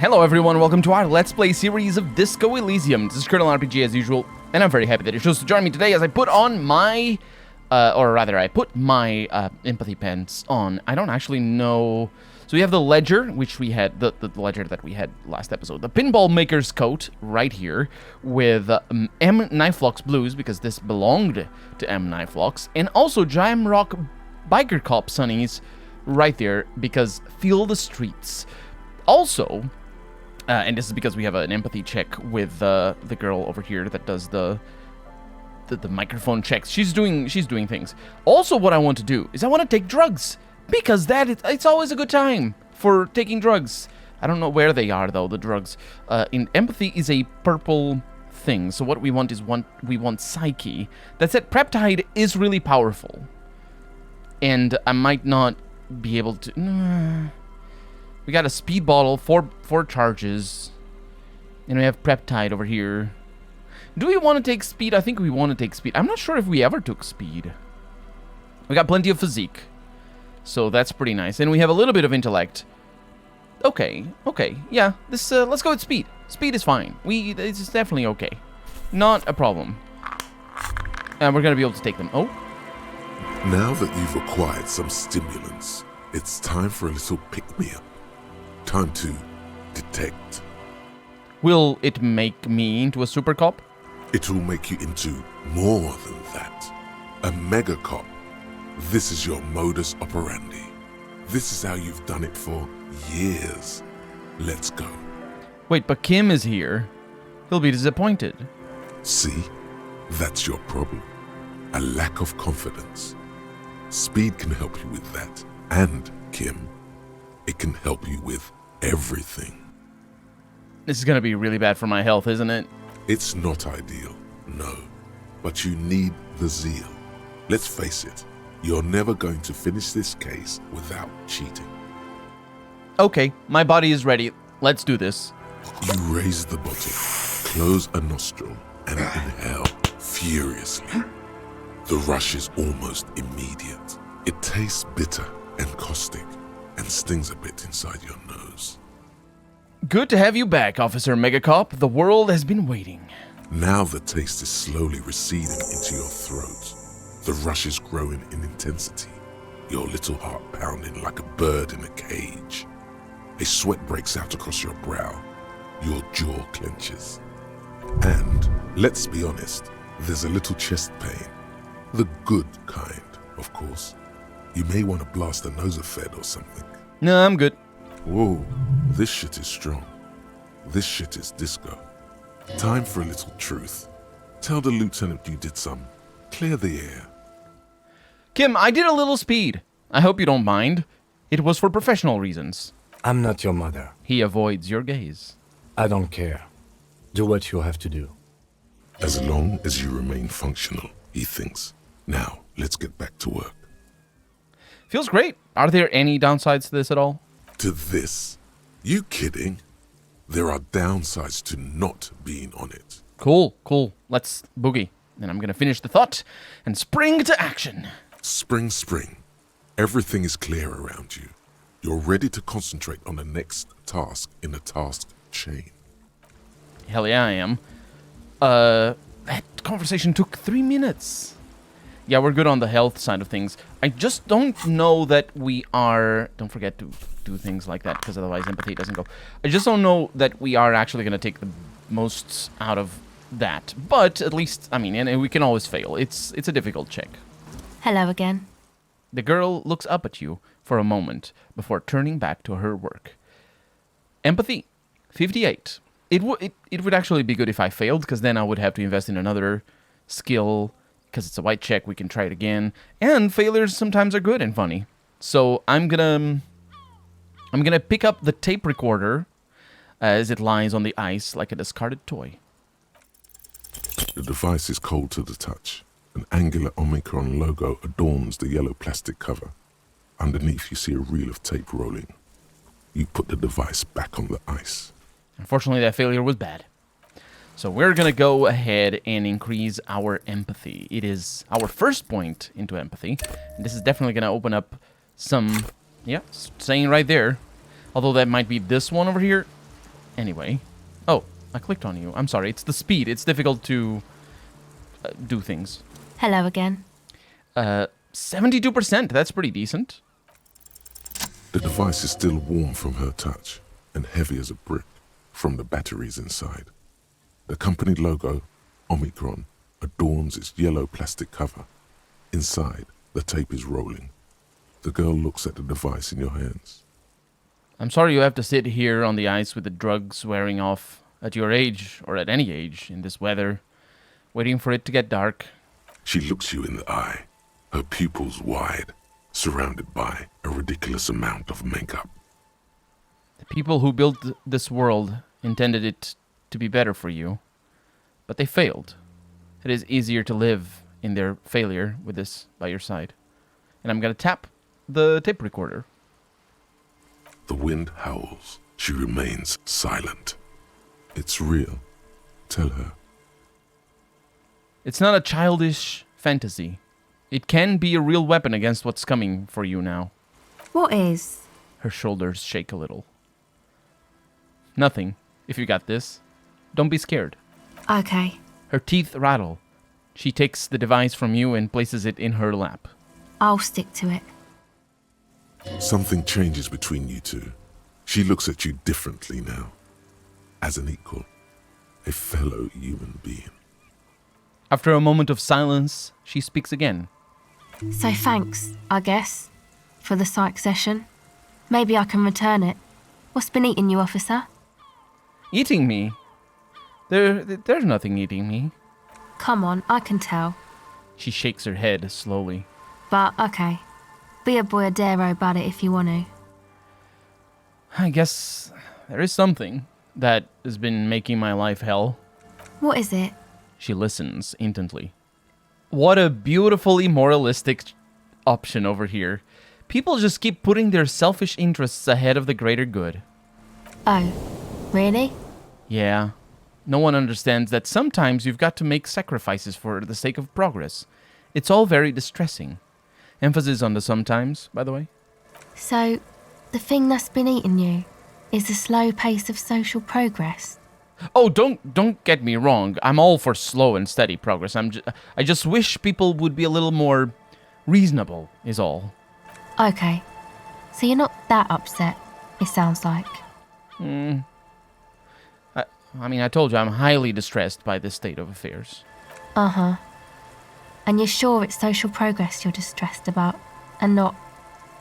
Hello everyone, welcome to our Let's Play series of Disco Elysium. This is Colonel RPG as usual, and I'm very happy that you chose to join me today as I put on my, I put my empathy pants on. I don't actually know. So we have the ledger, which we had, the ledger that we had last episode. The pinball maker's coat right here with M Knifelock's blues, because this belonged to M Knifelock's, and also Giant Rock Biker Cop sunnies right there, because feel the streets. Also, and this is because we have an empathy check with the girl over here that does the microphone checks. She's doing things. Also, what I want to do is I want to take drugs, because it's always a good time for taking drugs. I don't know where they are though, the drugs. In empathy is a purple thing. So what we want is we want psyche. That said, peptide is really powerful, and I might not be able to. We got a speed bottle, four charges, and we have peptide over here. Do we want to take speed? I think we want to take speed. I'm not sure if we ever took speed. We got plenty of physique, so that's pretty nice. And we have a little bit of intellect. Okay, yeah. This let's go with speed. Speed is fine. It's definitely okay. Not a problem. And we're gonna be able to take them. Oh. Now that you've acquired some stimulants, it's time for a little pick-me-up. Time to detect. Will it make me into a super cop? It will make you into more than that. A mega cop. This is your modus operandi. This is how you've done it for years. Let's go. Wait, but Kim is here. He'll be disappointed. See? That's your problem. A lack of confidence. Speed can help you with that. And, Kim, it can help you with everything. This is gonna be really bad for my health, isn't it? It's not ideal, no. But you need the zeal. Let's face it, you're never going to finish this case without cheating. Okay, my body is ready. Let's do this. You raise the bottle, close a nostril, and inhale furiously. The rush is almost immediate. It tastes bitter and caustic, and stings a bit inside your nose. Good to have you back, Officer Megacop. The world has been waiting. Now the taste is slowly receding into your throat. The rush is growing in intensity, your little heart pounding like a bird in a cage. A sweat breaks out across your brow. Your jaw clenches. And, let's be honest, there's a little chest pain. The good kind, of course. You may want to blast a nosophed or something. No, I'm good. Whoa, this shit is strong. This shit is disco. Time for a little truth. Tell the lieutenant you did some. Clear the air. Kim, I did a little speed. I hope you don't mind. It was for professional reasons. I'm not your mother. He avoids your gaze. I don't care. Do what you have to do. As long as you remain functional, he thinks. Now, let's get back to work. Feels great. Are there any downsides to this at all? To this? You kidding? There are downsides to not being on it. Cool. Let's boogie. And I'm gonna finish the thought and spring to action. Spring. Everything is clear around you. You're ready to concentrate on the next task in the task chain. Hell yeah, I am. That conversation took 3 minutes. Yeah, we're good on the health side of things. I just don't know that we are... Don't forget to do things like that, because otherwise empathy doesn't go. I just don't know that we are actually going to take the most out of that. But at least, I mean, and we can always fail. It's a difficult check. Hello again. The girl looks up at you for a moment before turning back to her work. Empathy, 58. It would actually be good if I failed, because then I would have to invest in another skill. Because it's a white check, we can try it again. And failures sometimes are good and funny. So I'm gonna pick up the tape recorder as it lies on the ice like a discarded toy. The device is cold to the touch. An angular Omicron logo adorns the yellow plastic cover. Underneath you see a reel of tape rolling. You put the device back on the ice. Unfortunately, that failure was bad. So we're going to go ahead and increase our empathy. It is our first point into empathy. And this is definitely going to open up some, yeah, saying right there. Although that might be this one over here. Anyway. Oh, I clicked on you. I'm sorry. It's the speed. It's difficult to do things. Hello again. 72%. That's pretty decent. The device is still warm from her touch and heavy as a brick from the batteries inside. The company logo, Omicron, adorns its yellow plastic cover. Inside, the tape is rolling. The girl looks at the device in your hands. I'm sorry you have to sit here on the ice with the drugs wearing off at your age, or at any age, in this weather, waiting for it to get dark. She looks you in the eye, her pupils wide, surrounded by a ridiculous amount of makeup. The people who built this world intended it to be better for you, but they failed. It is easier to live in their failure with this by your side. And I'm going to tap the tape recorder. The wind howls. She remains silent. It's real. Tell her. It's not a childish fantasy. It can be a real weapon against what's coming for you now. What is? Her shoulders shake a little. Nothing, if you got this. Don't be scared. Okay. Her teeth rattle. She takes the device from you and places it in her lap. I'll stick to it. Something changes between you two. She looks at you differently now. As an equal. A fellow human being. After a moment of silence, she speaks again. So thanks, I guess, for the psych session. Maybe I can return it. What's been eating you, officer? Eating me? There's nothing eating me. Come on, I can tell. She shakes her head slowly. But, okay. Be a boyadero about it if you want to. I guess there is something that has been making my life hell. What is it? She listens intently. What a beautifully moralistic option over here. People just keep putting their selfish interests ahead of the greater good. Oh, really? Yeah. No one understands that sometimes you've got to make sacrifices for the sake of progress. It's all very distressing. Emphasis on the sometimes, by the way. So, the thing that's been eating you is the slow pace of social progress. Oh, don't get me wrong. I'm all for slow and steady progress. I just wish people would be a little more reasonable, is all. Okay. So you're not that upset, it sounds like. I mean, I told you I'm highly distressed by this state of affairs. Uh-huh. And you're sure it's social progress you're distressed about, and not,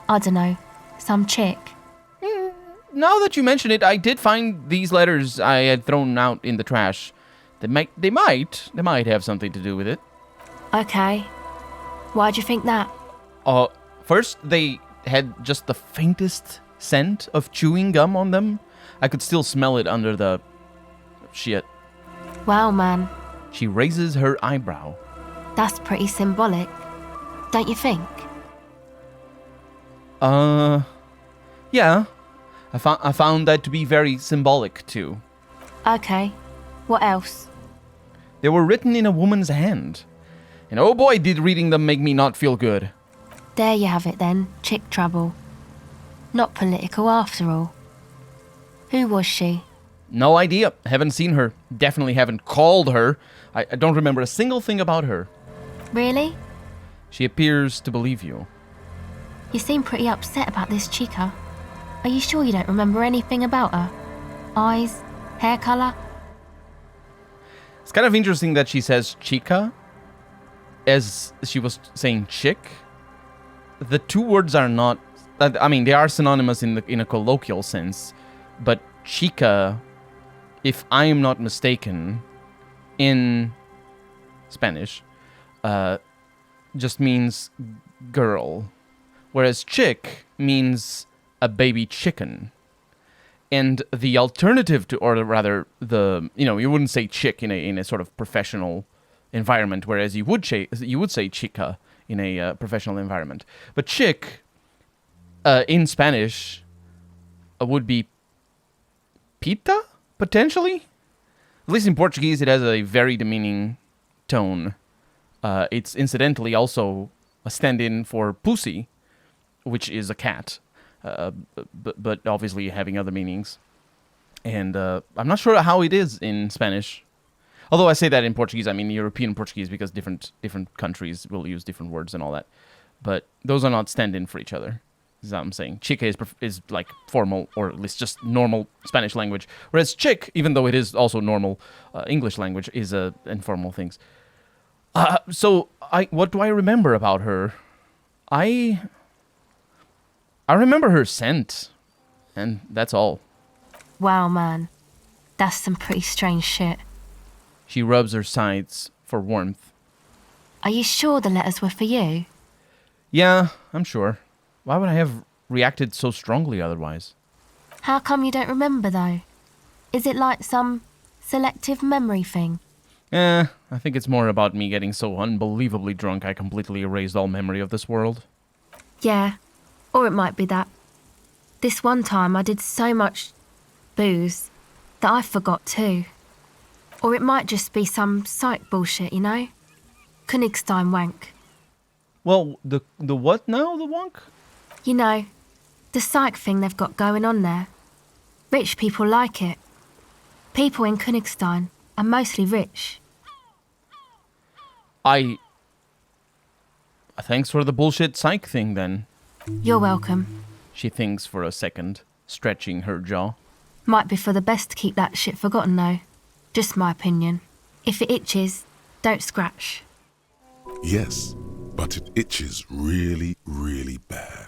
I don't know, some chick? Now that you mention it, I did find these letters I had thrown out in the trash. They might have something to do with it. Okay. Why'd you think that? First, they had just the faintest scent of chewing gum on them. I could still smell it under the... shit. Wow, man. She raises her eyebrow. That's pretty symbolic, don't you think? Yeah. I found that to be very symbolic, too. Okay. What else? They were written in a woman's hand. And oh boy, did reading them make me not feel good. There you have it then, chick trouble. Not political after all. Who was she? No idea. Haven't seen her. Definitely haven't called her. I don't remember a single thing about her. Really? She appears to believe you. You seem pretty upset about this chica. Are you sure you don't remember anything about her? Eyes? Hair colour? It's kind of interesting that she says chica as she was saying chick. The two words are not... I mean, they are synonymous in a colloquial sense. But chica, if I am not mistaken, in Spanish, just means girl. Whereas chick means a baby chicken. And the alternative to, or rather, you wouldn't say chick in a sort of professional environment, whereas you would say chica in a professional environment. But chick, in Spanish, would be pita, potentially? At least in Portuguese, it has a very demeaning tone. It's incidentally also a stand-in for pussy, which is a cat. But obviously having other meanings. And I'm not sure how it is in Spanish. Although I say that in Portuguese, I mean European Portuguese, because different countries will use different words and all that. But those are not stand-in for each other. Is what I'm saying. Chica is like formal, or at least just normal Spanish language. Whereas chick, even though it is also normal English language, is informal things. So what do I remember about her? I remember her scent, and that's all. Wow, man. That's some pretty strange shit. She rubs her sides for warmth. Are you sure the letters were for you? Yeah, I'm sure. Why would I have reacted so strongly otherwise? How come you don't remember, though? Is it like some selective memory thing? I think it's more about me getting so unbelievably drunk I completely erased all memory of this world. Yeah, or it might be that. This one time I did so much booze that I forgot too. Or it might just be some psych bullshit, you know? Königstein wank. Well, the what now, the wonk? You know, the psych thing they've got going on there. Rich people like it. People in Königstein are mostly rich. Thanks for the bullshit psych thing, then. You're welcome. She thinks for a second, stretching her jaw. Might be for the best to keep that shit forgotten, though. Just my opinion. If it itches, don't scratch. Yes, but it itches really, really bad.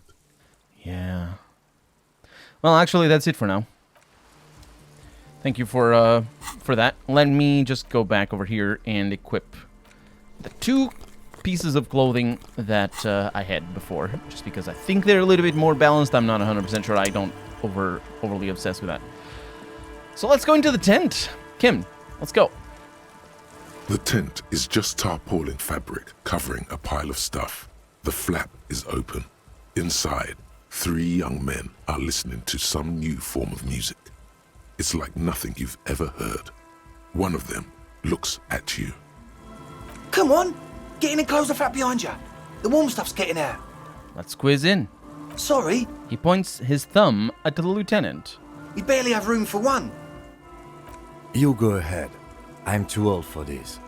Yeah. Well, actually, that's it for now. Thank you for that. Let me just go back over here and equip the 2 pieces of clothing that I had before, just because I think they're a little bit more balanced. I'm not 100% sure. I don't overly obsess with that. So let's go into the tent. Kim, let's go. The tent is just tarpaulin fabric covering a pile of stuff. The flap is open. Inside, 3 young men are listening to some new form of music. It's like nothing you've ever heard. One of them looks at you. Come on, get in and close the flap behind you. The warm stuff's getting out. Let's squeeze in. Sorry, He points his thumb at the lieutenant. we barely have room for one. You go ahead. I'm too old for this.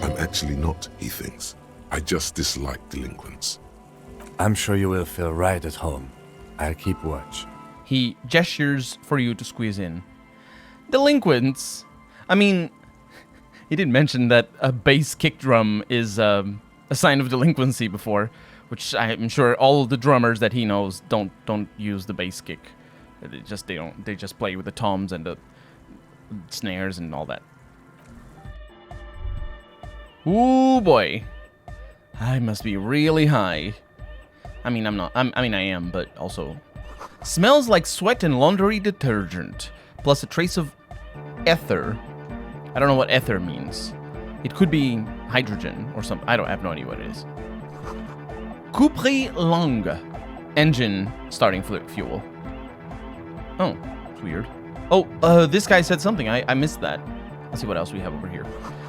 I'm actually not, he thinks. I just dislike delinquents. I'm sure you will feel right at home. I'll keep watch. He gestures for you to squeeze in. Delinquents? I mean, he did mention that a bass kick drum is a sign of delinquency before, which I'm sure all of the drummers that he knows don't use the bass kick. They just play with the toms and the snares and all that. Ooh boy, I must be really high. I mean, I'm not. I am, but also smells like sweat and laundry detergent, plus a trace of ether. I don't know what ether means. It could be hydrogen or something. I have no idea what it is. Coupri Longue. Engine starting fuel. Oh, it's weird. Oh, this guy said something. I missed that. Let's see what else we have over here.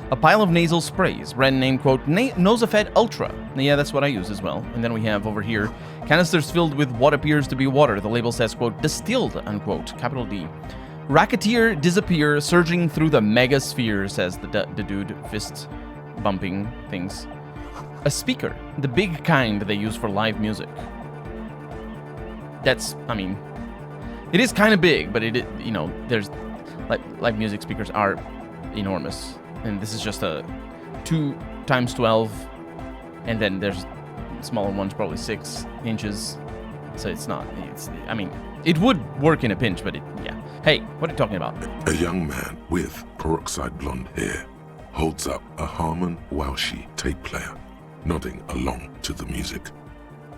A pile of nasal sprays. Brand name, quote, Nosafed Ultra. Yeah, that's what I use as well. And then we have over here canisters filled with what appears to be water. The label says, quote, distilled, unquote, capital D. Racketeer disappear, surging through the megasphere, says the dude, fist bumping things. A speaker, the big kind they use for live music. That's, I mean, it is kind of big, but there's, live music speakers are enormous. And this is just a 2 times 12, and then there's smaller ones, probably 6 inches. So I mean, it would work in a pinch, but yeah. Hey, what are you talking about? A young man with peroxide blonde hair holds up a Harman Welshi tape player, nodding along to the music.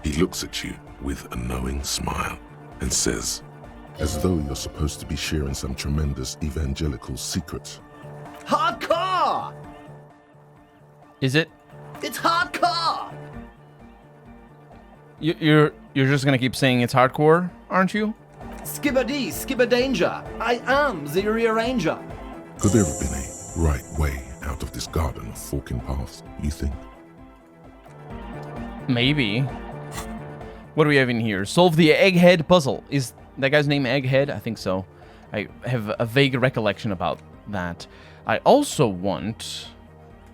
He looks at you with a knowing smile and says, as though you're supposed to be sharing some tremendous evangelical secret. Hardcore! Is it? It's hardcore! You're just gonna keep saying it's hardcore, aren't you? Skibbity, skibber danger. I am the rearranger. Could there have been a right way out of this garden of forking paths, you think? Maybe. What do we have in here? Solve the egghead puzzle. Is that guy's name Egghead? I think so. I have a vague recollection about that. I also want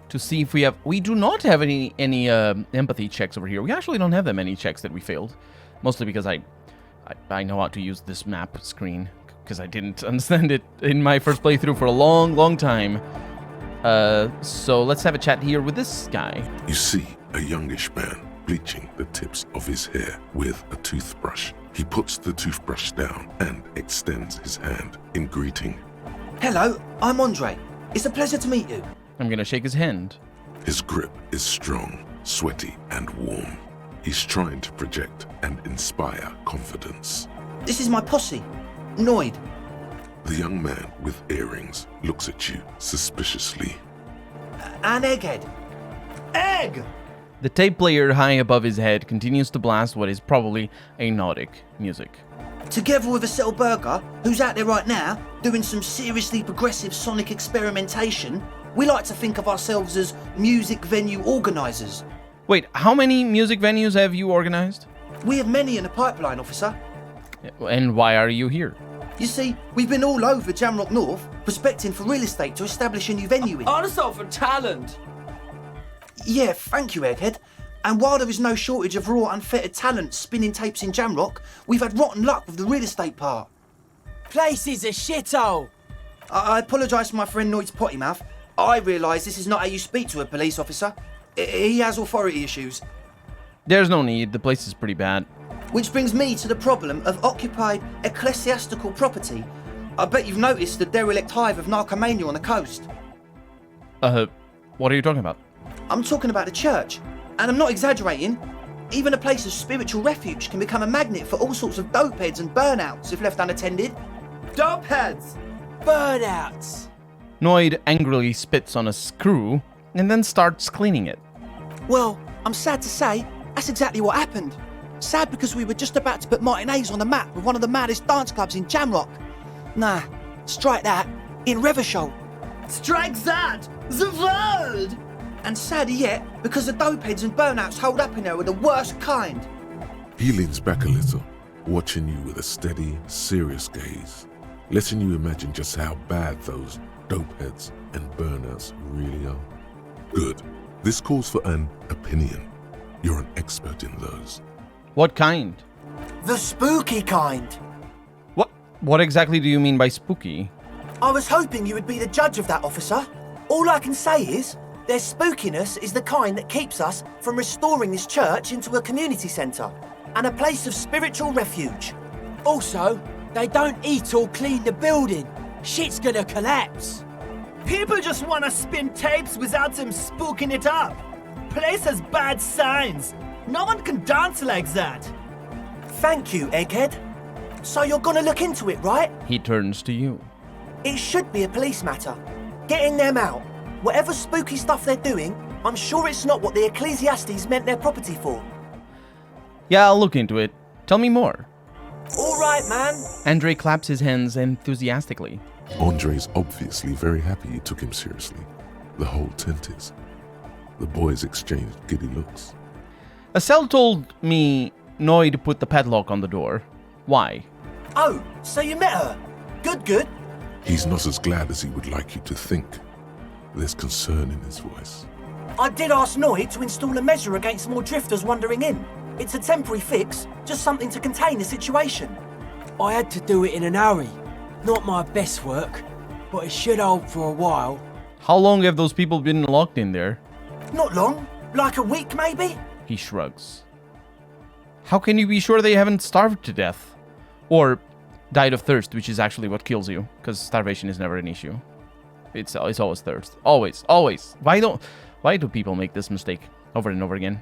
to see if we have... We do not have any empathy checks over here. We actually don't have that many checks that we failed. Mostly because I know how to use this map screen. Because I didn't understand it in my first playthrough for a long, long time. So let's have a chat here with this guy. You see a youngish man bleaching the tips of his hair with a toothbrush. He puts the toothbrush down and extends his hand in greeting. Hello, I'm Andre. It's a pleasure to meet you. I'm gonna shake his hand. His grip is strong, sweaty, and warm. He's trying to project and inspire confidence. This is my posse, Noid. The young man with earrings looks at you suspiciously. And Egghead. Egg! The tape player high above his head continues to blast what is probably hypnotic music. Together with a Cell Burger, who's out there right now, doing some seriously progressive sonic experimentation, we like to think of ourselves as music venue organisers. Wait, how many music venues have you organized? We have many in the pipeline, officer. And why are you here? You see, we've been all over Jamrock North, prospecting for real estate to establish a new venue in. Also for talent. Yeah, thank you, Egghead. And while there is no shortage of raw, unfettered talent spinning tapes in Jamrock, we've had rotten luck with the real estate part. Place is a shithole. I apologise for my friend Noid's potty mouth. I realise this is not how you speak to a police officer. He has authority issues. There's no need, the place is pretty bad. Which brings me to the problem of occupied ecclesiastical property. I bet you've noticed the derelict hive of narcomania on the coast. What are you talking about? I'm talking about the church. And I'm not exaggerating. Even a place of spiritual refuge can become a magnet for all sorts of dopeheads and burnouts if left unattended. Dopeheads. Burnouts. Noid angrily spits on a screw and then starts cleaning it. Well, I'm sad to say, that's exactly what happened. Sad because we were just about to put Martinez on the map with one of the maddest dance clubs in Jamrock. Nah, strike that, in Revachol. Strike that. The world. And sadder yet, because the dopeheads and burnouts hold up in there were the worst kind. He leans back a little, watching you with a steady, serious gaze, letting you imagine just how bad those dopeheads and burnouts really are. Good. This calls for an opinion. You're an expert in those. What kind? The spooky kind. What exactly do you mean by spooky? I was hoping you would be the judge of that, officer. All I can say is, their spookiness is the kind that keeps us from restoring this church into a community centre and a place of spiritual refuge. Also, they don't eat or clean the building. Shit's gonna collapse. People just wanna spin tapes without them spooking it up. Place has bad signs. No one can dance like that. Thank you, Egghead. So you're gonna look into it, right? He turns to you. It should be a police matter. Getting them out. Whatever spooky stuff they're doing, I'm sure it's not what the Ecclesiastes meant their property for. Yeah, I'll look into it. Tell me more. All right, man. Andre claps his hands enthusiastically. Andre's obviously very happy you took him seriously. The whole tent is. The boys exchanged giddy looks. Estelle told me Noid put the padlock on the door. Why? Oh, so you met her. Good. He's not as glad as he would like you to think. There's concern in his voice. I did ask Noid to install a measure against more drifters wandering in. It's a temporary fix, just something to contain the situation. I had to do it in an hurry. Not my best work, but it should hold for a while. How long have those people been locked in there? Not long. Like a week, maybe? He shrugs. How can you be sure they haven't starved to death? Or died of thirst, which is actually what kills you, because starvation is never an issue. It's always thirst. Always. Why do people make this mistake over and over again?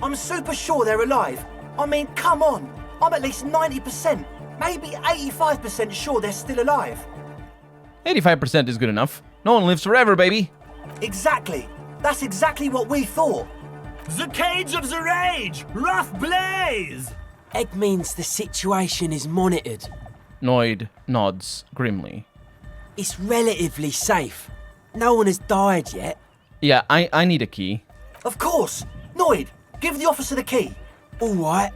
I'm super sure they're alive. I mean, come on. I'm at least 90%, maybe 85% sure they're still alive. 85% is good enough. No one lives forever, baby. Exactly. That's exactly what we thought. The cage of the rage! Rough blaze! Egg means the situation is monitored. Noid nods grimly. It's relatively safe. No one has died yet. Yeah, I need a key. Of course. Noid, give the officer the key. All right.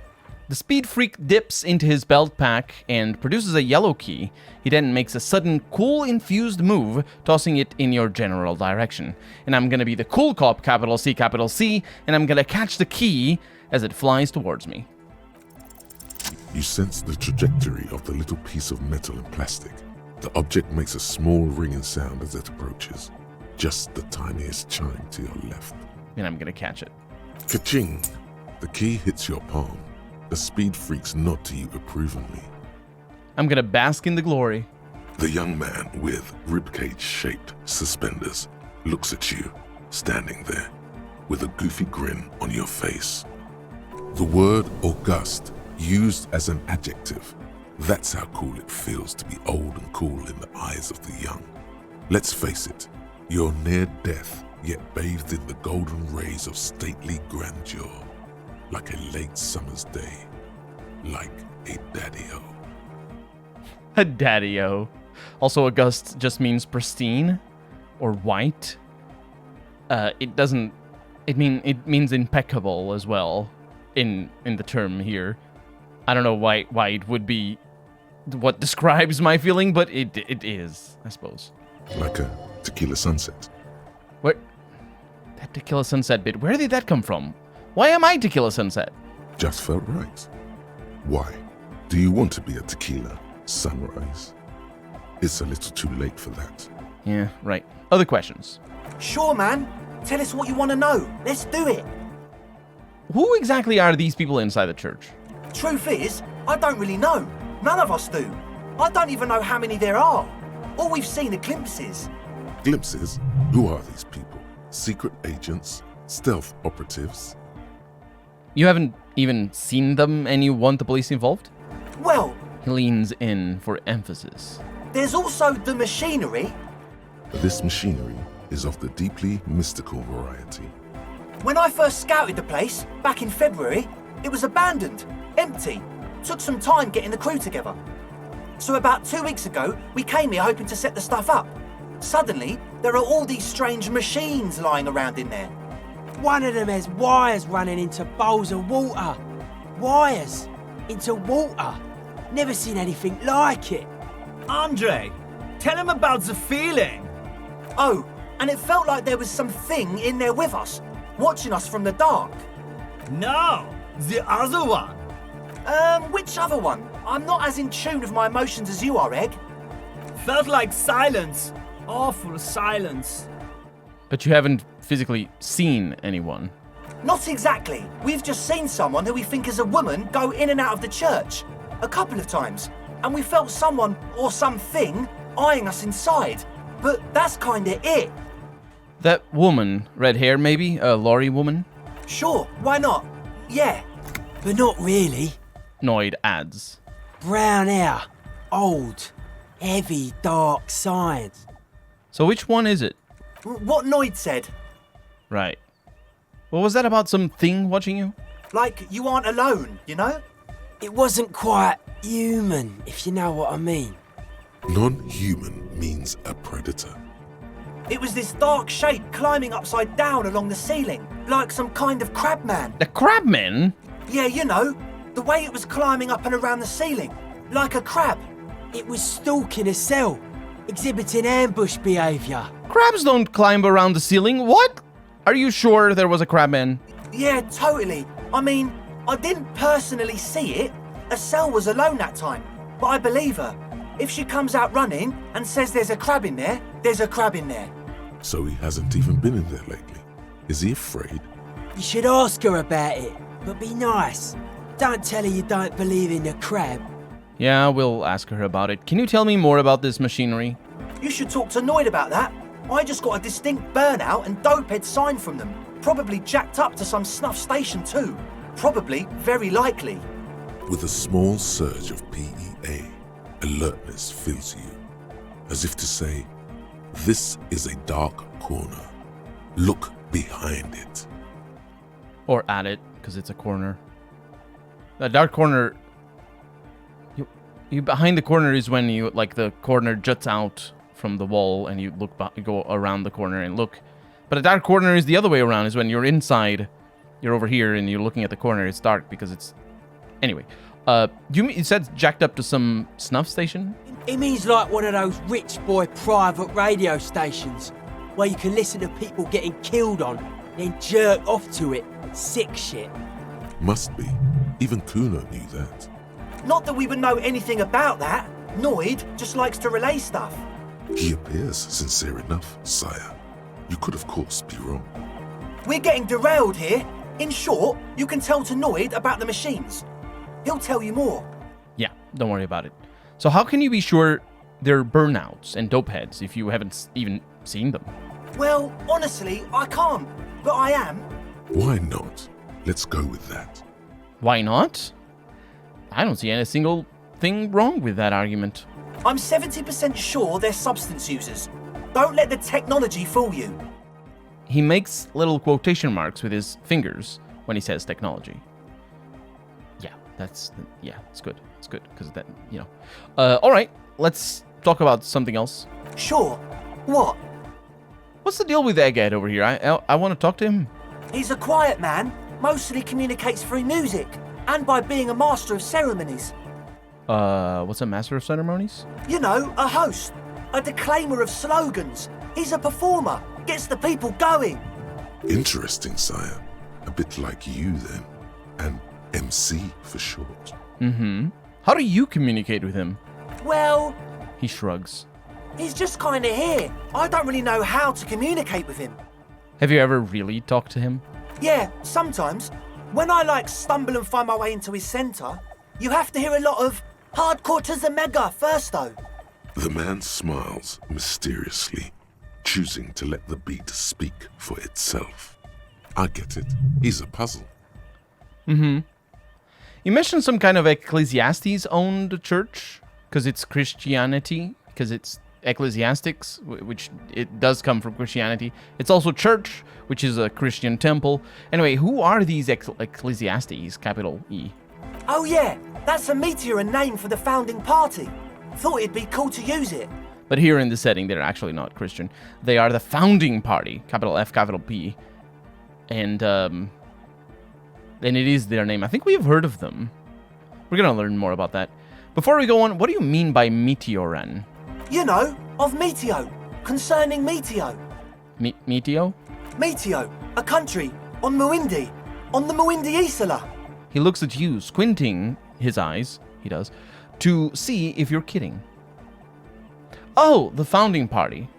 The speed freak dips into his belt pack and produces a yellow key. He then makes a sudden cool-infused move, tossing it in your general direction. And I'm gonna be the cool cop, capital C, and I'm gonna catch the key as it flies towards me. You sense the trajectory of the little piece of metal and plastic. The object makes a small ringing sound as it approaches. Just the tiniest chime to your left. And I'm gonna catch it. Ka-ching! The key hits your palm. The speed freaks nod to you approvingly. I'm gonna bask in the glory. The young man with ribcage-shaped suspenders looks at you, standing there, with a goofy grin on your face. The word august, used as an adjective. That's how cool it feels to be old and cool in the eyes of the young. Let's face it, you're near death, yet bathed in the golden rays of stately grandeur. Like a late summer's day. Like a daddy-o. A daddy-o. Also, august just means pristine or white. It means impeccable as well in the term here. I don't know why it would be what describes my feeling, but it is, I suppose. Like a tequila sunset. What? That tequila sunset bit, where did that come from? Why am I tequila sunset? Just felt right. Why? Do you want to be a tequila sunrise? It's a little too late for that. Yeah, right. Other questions? Sure, man. Tell us what you want to know. Let's do it. Who exactly are these people inside the church? Truth is, I don't really know. None of us do. I don't even know how many there are. All we've seen are glimpses. Glimpses? Who are these people? Secret agents? Stealth operatives? You haven't even seen them and you want the police involved? Well, He leans in for emphasis. there's also the machinery. This machinery is of the deeply mystical variety. When I first scouted the place, back in February, it was abandoned, empty. Took some time getting the crew together. So about 2 weeks ago, we came here hoping to set the stuff up. Suddenly, there are all these strange machines lying around in there. One of them has wires running into bowls of water. Wires into water. Never seen anything like it. Andre, tell him about the feeling. Oh, and it felt like there was something in there with us, watching us from the dark. No, the other one. Which other one? I'm not as in tune with my emotions as you are, Egg. Felt like silence. Awful silence. But you haven't physically seen anyone. Not exactly. We've just seen someone who we think is a woman go in and out of the church. A couple of times. And we felt someone, or something, eyeing us inside. But that's kinda it. That woman, red hair maybe? A lorry woman? Sure, why not? Yeah. But not really. Noid adds. Brown hair. Old. Heavy, dark signs. So which one is it? What Noid said. Right. Well, was that about some thing watching you? Like, you aren't alone, you know? It wasn't quite human, if you know what I mean. Non-human means a predator. It was this dark shape climbing upside down along the ceiling, like some kind of crabman. The crabmen? Yeah, you know, the way it was climbing up and around the ceiling, like a crab. It was stalking a cell, exhibiting ambush behaviour. Crabs don't climb around the ceiling. What? Are you sure there was a crabman? Yeah, totally. I mean, I didn't personally see it. Estelle was alone that time, but I believe her. If she comes out running and says there's a crab in there, there's a crab in there. So he hasn't even been in there lately. Is he afraid? You should ask her about it, but be nice. Don't tell her you don't believe in the crab. Yeah, we'll ask her about it. Can you tell me more about this machinery? You should talk to Noid about that. I just got a distinct burnout and dopehead sign from them. Probably jacked up to some snuff station too. Probably, very likely. With a small surge of PEA, alertness fills you, as if to say, this is a dark corner. Look behind it. Or at it, because it's a corner. The dark corner... You behind the corner is when you, like, the corner juts out from the wall and you go around the corner and look. But a dark corner is the other way around, is when you're inside, you're over here and you're looking at the corner, it's dark because it's Anyway, you said jacked up to some snuff station? It means like one of those rich boy private radio stations where you can listen to people getting killed on, then jerk off to it. Sick shit. Must be. Even Kuno knew that. Not that we would know anything about that. Noid just likes to relay stuff. He appears sincere enough, sire. You could, of course, be wrong. We're getting derailed here. In short, you can tell to Noid about the machines. He'll tell you more. Yeah, don't worry about it. So how can you be sure they're burnouts and dopeheads if you haven't even seen them? Well, honestly, I can't. But I am. Why not? Let's go with that. Why not? I don't see any single thing wrong with that argument. I'm 70% sure they're substance users. Don't let the technology fool you. He makes little quotation marks with his fingers when he says technology. Yeah, it's good. It's good, because that, Alright, let's talk about something else. Sure. What? What's the deal with Egghead over here? I want to talk to him. He's a quiet man, mostly communicates through music, and by being a master of ceremonies. What's a master of ceremonies? You know, a host, a declaimer of slogans. He's a performer, gets the people going. Interesting, sire. A bit like you, then. An MC for short. Mm-hmm. How do you communicate with him? Well... He shrugs. He's just kind of here. I don't really know how to communicate with him. Have you ever really talked to him? Yeah, sometimes. When I, stumble and find my way into his centre, you have to hear a lot of hardcore to the mega first, though. The man smiles mysteriously, choosing to let the beat speak for itself. I get it. He's a puzzle. Mm-hmm. You mentioned some kind of Ecclesiastes-owned church, because it's Christianity, because it's ecclesiastics, which it does come from Christianity. It's also church, which is a Christian temple. Anyway, who are these Ecclesiastes, capital E? Oh yeah, that's a Meteor name for the founding party. Thought it'd be cool to use it. But here in the setting, they're actually not Christian. They are the founding party, capital F, capital P. And it is their name. I think we've heard of them. We're going to learn more about that. Before we go on, what do you mean by Meteoran? You know, of Meteo, concerning Meteo. Meteo? Meteo, a country, on Muindi, on the Muindi Isla. He looks at you, squinting his eyes, he does, to see if you're kidding. Oh, the founding party.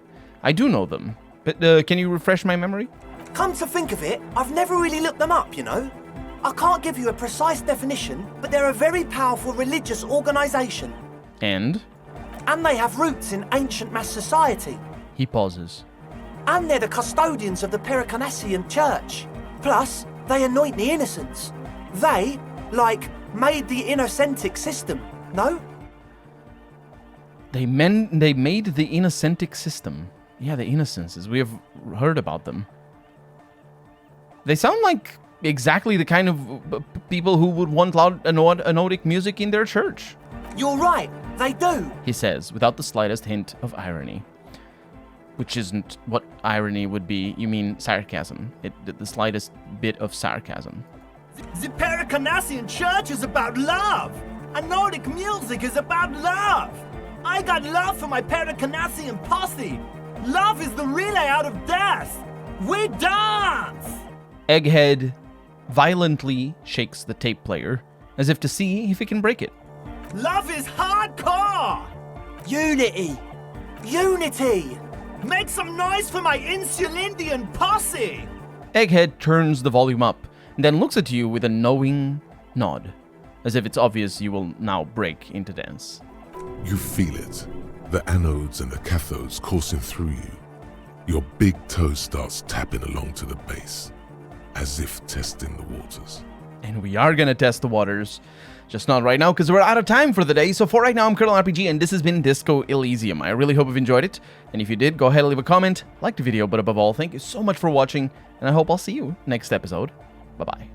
I do know them, but can you refresh my memory? Come to think of it, I've never really looked them up, you know. I can't give you a precise definition, but they're a very powerful religious organisation. And they have roots in ancient mass society. He pauses. And they're the custodians of the Pericarnassian Church. Plus, they anoint the innocents. They, made the Innocentic system, no? They made the Innocentic system. Yeah, the Innocences. We have heard about them. They sound like exactly the kind of people who would want loud anodic music in their church. You're right, they do, he says, without the slightest hint of irony. Which isn't what irony would be. You mean sarcasm. The slightest bit of sarcasm. The Pericarnassian Church is about love. And Nordic music is about love. I got love for my Pericarnassian posse. Love is the relay out of death. We dance! Egghead violently shakes the tape player, as if to see if he can break it. Love is hardcore! Unity! Unity! Make some noise for my Insulindian posse! Egghead turns the volume up, and then looks at you with a knowing nod, as if it's obvious you will now break into dance. You feel it. The anodes and the cathodes coursing through you. Your big toe starts tapping along to the base, as if testing the waters. And we are gonna test the waters. Just not right now, because we're out of time for the day. So for right now, I'm Colonel RPG, and this has been Disco Elysium. I really hope you've enjoyed it. And if you did, go ahead and leave a comment, like the video, but above all, thank you so much for watching, and I hope I'll see you next episode. Bye-bye.